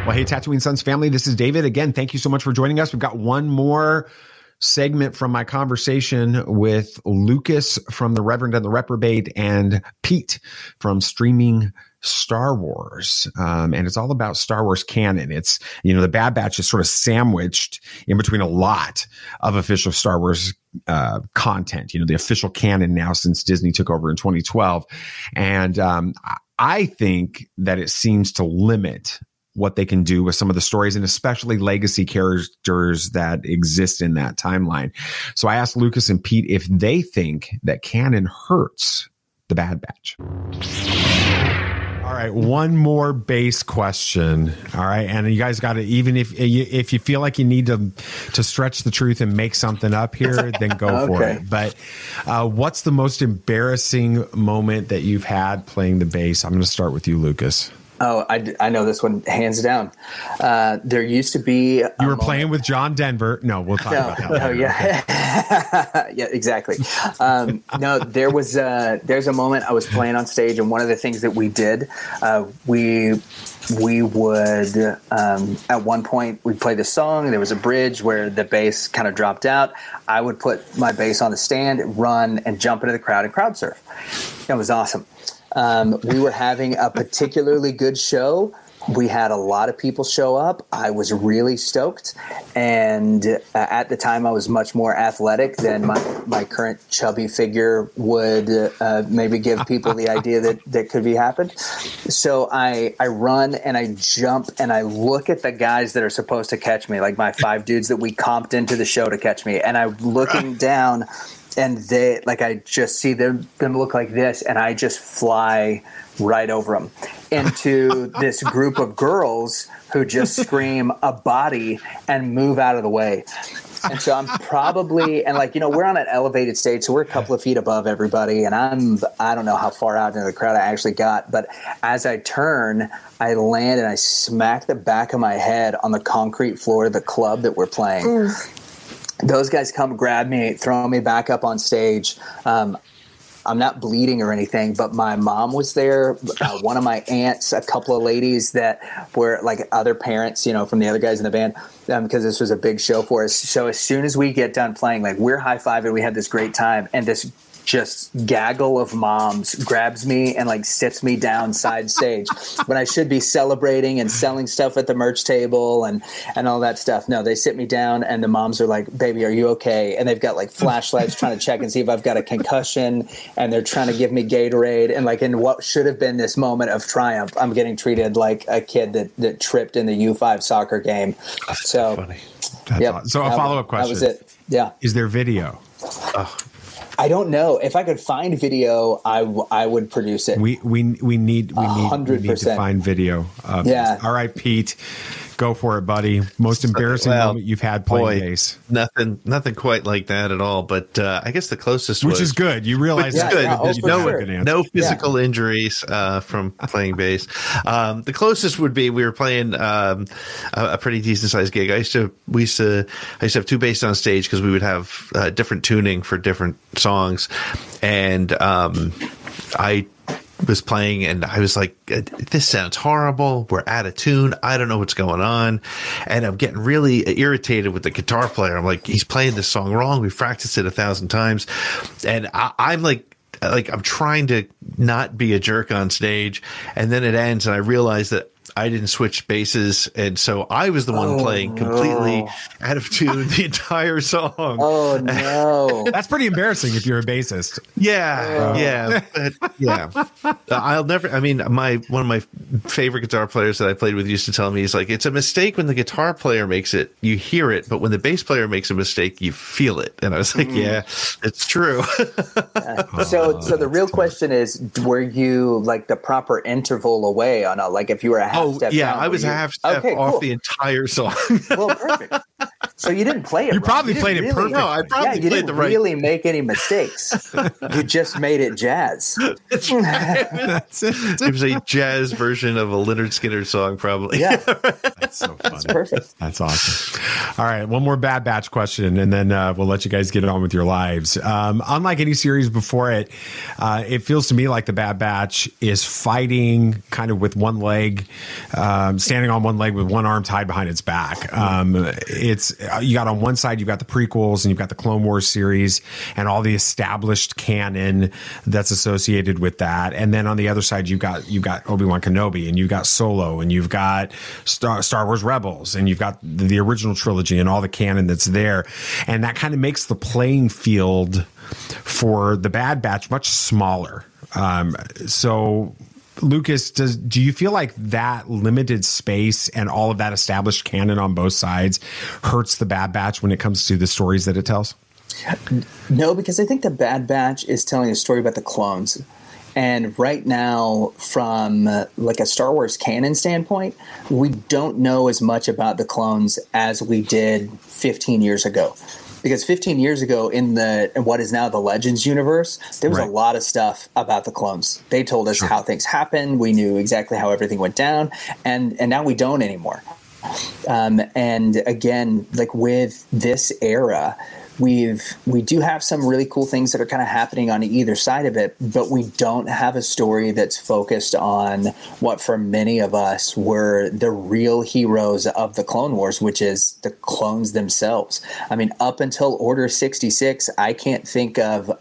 Well, hey, Tatooine Sons family, this is David. Again, thank you so much for joining us. We've got one more segment from my conversation with Lucas from The Reverend and the Reprobate and Pete from Streaming Star Wars. And it's all about Star Wars canon. It's, the Bad Batch is sort of sandwiched in between a lot of official Star Wars content, the official canon now since Disney took over in 2012. And I think that it seems to limit what they can do with some of the stories and especially legacy characters that exist in that timeline. So I asked Lucas and Pete if they think that canon hurts the Bad Batch. All right, one more base question. All right, and you guys got to, even if you feel like you need to stretch the truth and make something up here, then go for it. But what's the most embarrassing moment that you've had playing the bass? I'm going to start with you, Lucas. Oh, I know this one hands down. There used to be you were playing with John Denver. No, we'll talk about that. Oh, yeah, yeah, exactly. No, there's a moment I was playing on stage, and one of the things that we did, we would at one point we'd play the song. There was a bridge where the bass kind of dropped out. I would put my bass on the stand, run, and jump into the crowd and crowd surf. That was awesome. We were having a particularly good show. We had a lot of people show up. I was really stoked. And at the time, I was much more athletic than my current chubby figure would maybe give people the idea that could be happened. So I run and I jump and I look at the guys that are supposed to catch me, like my 5 dudes that we comped into the show to catch me. And I'm looking down. And they, like, I just see them look like this, and I just fly right over them into this group of girls who just scream a body and move out of the way. And so I'm probably, and we're on an elevated stage, so we're a couple of feet above everybody, and I don't know how far out into the crowd I actually got, but as I turn, I land and I smack the back of my head on the concrete floor of the club that we're playing. Those guys come grab me, throw me back up on stage. I'm not bleeding or anything, but my mom was there. One of my aunts, a couple of ladies that were like other parents, from the other guys in the band, because this was a big show for us. So as soon as we get done playing, we're high-fiving, we had this great time, and this just gaggle of moms grabs me and sits me down side stage when I should be celebrating and selling stuff at the merch table and all that stuff. No, they sit me down and the moms are like, "Baby, are you okay?" And they've got flashlights trying to check and see if I've got a concussion, and they're trying to give me Gatorade. And in what should have been this moment of triumph, I'm getting treated like a kid that tripped in the U5 soccer game. That's so funny. That's awesome. So a follow-up question. That was it. Yeah. Is there video? I don't know. If I could find video, I would produce it. We need to find video. Yeah. All right, Pete, go for it, buddy. Most embarrassing moment you've had playing bass. Nothing quite like that at all. But I guess the closest, which is good. You realize it's good. No physical injuries from playing bass. The closest would be we were playing a pretty decent sized gig. I used to have 2 basses on stage because we would have different tuning for different songs, and I was playing and I was like, this sounds horrible. We're out of tune. I don't know what's going on. And I'm getting really irritated with the guitar player. I'm like, he's playing this song wrong. We've practiced it 1,000 times. And I'm like I'm trying to not be a jerk on stage. And then it ends and I realize that I didn't switch basses, and so I was the one playing completely out of tune the entire song. Oh no, that's pretty embarrassing if you're a bassist. Yeah. I'll never. I mean, one of my favorite guitar players that I played with used to tell me, he's like, it's a mistake when the guitar player makes it, you hear it, but when the bass player makes a mistake, you feel it. And I was like, yeah, it's true. So the real question is, were you the proper interval away on if you were a half step down, I was a half step off the entire song. Well, perfect. So you didn't play it. You wrong. probably You played didn't it perfect. No, I probably you played didn't the right. really make any mistakes. You just made it jazz. That's it. It was a jazz version of a Leonard Skinner song, probably. Yeah, That's so funny. that's perfect. That's awesome. All right, one more Bad Batch question, and then we'll let you guys get on with your lives. Unlike any series before it, it feels to me like the Bad Batch is fighting kind of with one leg, standing on one leg with one arm tied behind its back. It's you got on one side, you've got the prequels, and you've got the Clone Wars series, and all the established canon that's associated with that, and then on the other side, you've got Obi-Wan Kenobi, and you've got Solo, and you've got Star Wars Rebels, and you've got the original trilogy and all the canon that's there. And that kind of makes the playing field for the Bad Batch much smaller. So Lucas, do you feel like that limited space and all of that established canon on both sides hurts the Bad Batch when it comes to the stories that it tells? No, because I think the Bad Batch is telling a story about the clones. And right now, from like a Star Wars canon standpoint, we don't know as much about the clones as we did 15 years ago. Because 15 years ago in what is now the Legends universe, there was a lot of stuff about the clones. They told us how things happened. We knew exactly how everything went down. And now we don't anymore. And again, like with this era, we do have some really cool things that are kind of happening on either side of it, but we don't have a story that's focused on what for many of us were the real heroes of the Clone Wars, which is the clones themselves. I mean, up until Order 66, I can't think of,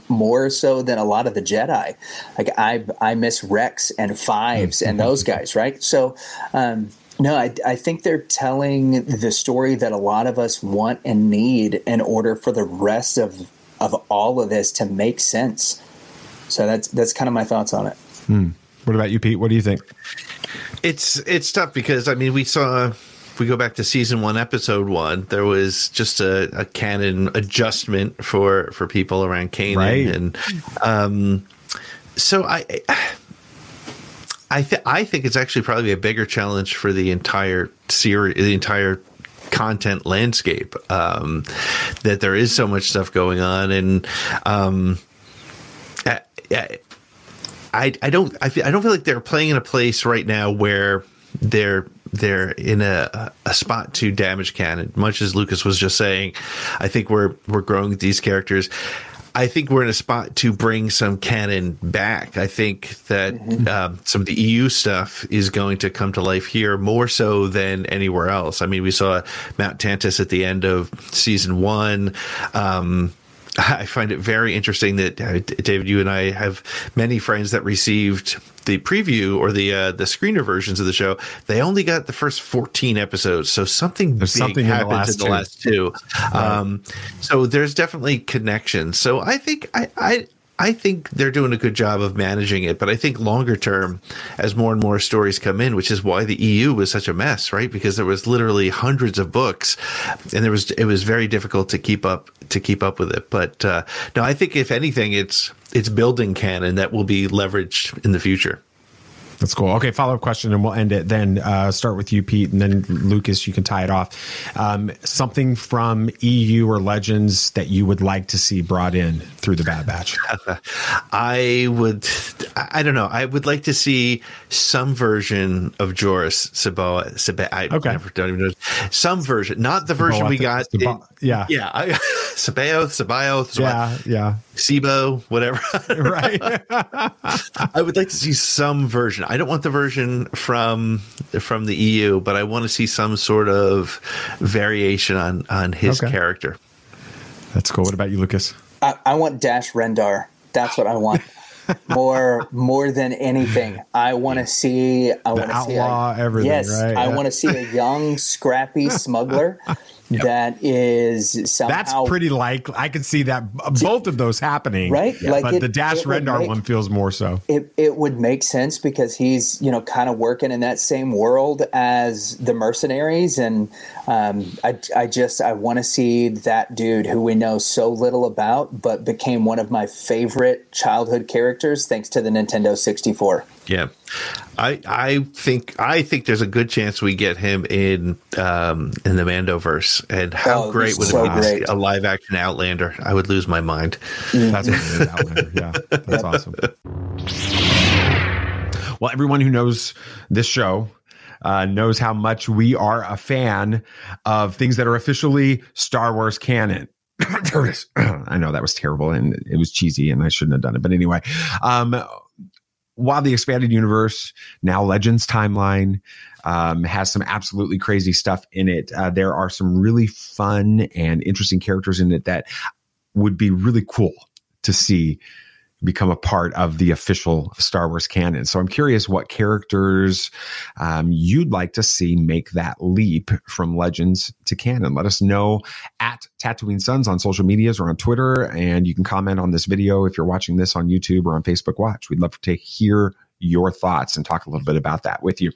more so than a lot of the Jedi. Like I miss Rex and Fives and those guys, right? So, no, I think they're telling the story that a lot of us want and need in order for the rest of all of this to make sense. So that's kind of my thoughts on it. What about you, Pete? What do you think? It's tough because we go back to season 1, episode 1. There was just a canon adjustment for people around Kanan, right. And so I think it's actually probably a bigger challenge for the entire series, the entire content landscape, that there is so much stuff going on, and I don't feel like they're playing in a place right now where they're in a spot to damage canon. Much as Lucas was just saying, I think we're growing these characters. I think we're in a spot to bring some canon back. I think that some of the EU stuff is going to come to life here more so than anywhere else. I mean, we saw Mount Tantus at the end of season 1. I find it very interesting that, David, you and I have many friends that received the preview or the screener versions of the show. They only got the first 14 episodes, so something big happened in the last 2. Right. So there's definitely connections. So I think I think they're doing a good job of managing it, but I think longer term, as more and more stories come in, which is why the EU was such a mess, right? Because there was literally hundreds of books, and it was very difficult to keep up with it. But no, I think if anything, it's building canon that will be leveraged in the future. That's cool. Okay, follow-up question, and we'll end it. Then start with you, Pete, and then Lucas, you can tie it off. Something from EU or Legends that you would like to see brought in through the Bad Batch? I don't know. I would like to see some version of Joris Sabaoth. I don't even know. Some version, not the version we got. Yeah. Sabaoth. Yeah. Sibo, whatever. Right. I would like to see some version. I don't want the version from the EU, but I want to see some sort of variation on his character. That's cool. What about you, Lucas? I want Dash Rendar. That's what I want. More than anything, I want to see. I want to see everything. Yes, right? I want to see a young, scrappy smuggler. Yep. That is somehow. That's pretty likely. I can see that both of those happening, right? Yeah. Like but the Dash Rendar one feels more so. It would make sense because he's kind of working in that same world as the mercenaries, and I want to see that dude who we know so little about, but became one of my favorite childhood characters characters thanks to the Nintendo 64. Yeah, I think there's a good chance we get him in the Mandoverse. And how great would it be to see a live action Outlander? I would lose my mind. That's what it is, Outlander. Yeah, that's awesome. Well, everyone who knows this show knows how much we are a fan of things that are officially Star Wars canon. There it is. I know that was terrible and it was cheesy and I shouldn't have done it. But anyway, while the expanded universe, now Legends timeline, has some absolutely crazy stuff in it, there are some really fun and interesting characters in it that would be really cool to see become a part of the official Star Wars canon. So I'm curious what characters you'd like to see make that leap from Legends to canon. Let us know at Tatooine Sons on social medias or on Twitter. And you can comment on this video if you're watching this on YouTube or on Facebook Watch. We'd love to hear your thoughts and talk a little bit about that with you.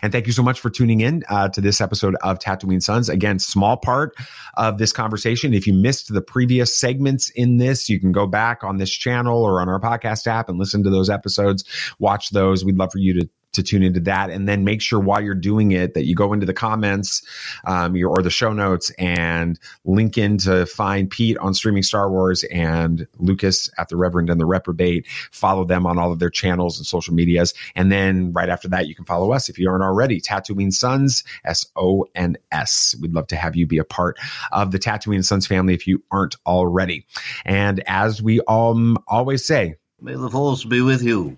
And thank you so much for tuning in to this episode of Tatooine Sons. Again, small part of this conversation. If you missed the previous segments in this, you can go back on this channel or on our podcast app and listen to those episodes. Watch those. We'd love for you to tune into that. And then make sure while you're doing it that you go into the comments or the show notes and link in to find Pete on Streaming Star Wars and Lucas at The Reverend and the Reprobate. Follow them on all of their channels and social medias. And then right after that, you can follow us if you aren't already. Tatooine Sons, SONS. We'd love to have you be a part of the Tatooine Sons family if you aren't already. And as we always say, may the force be with you.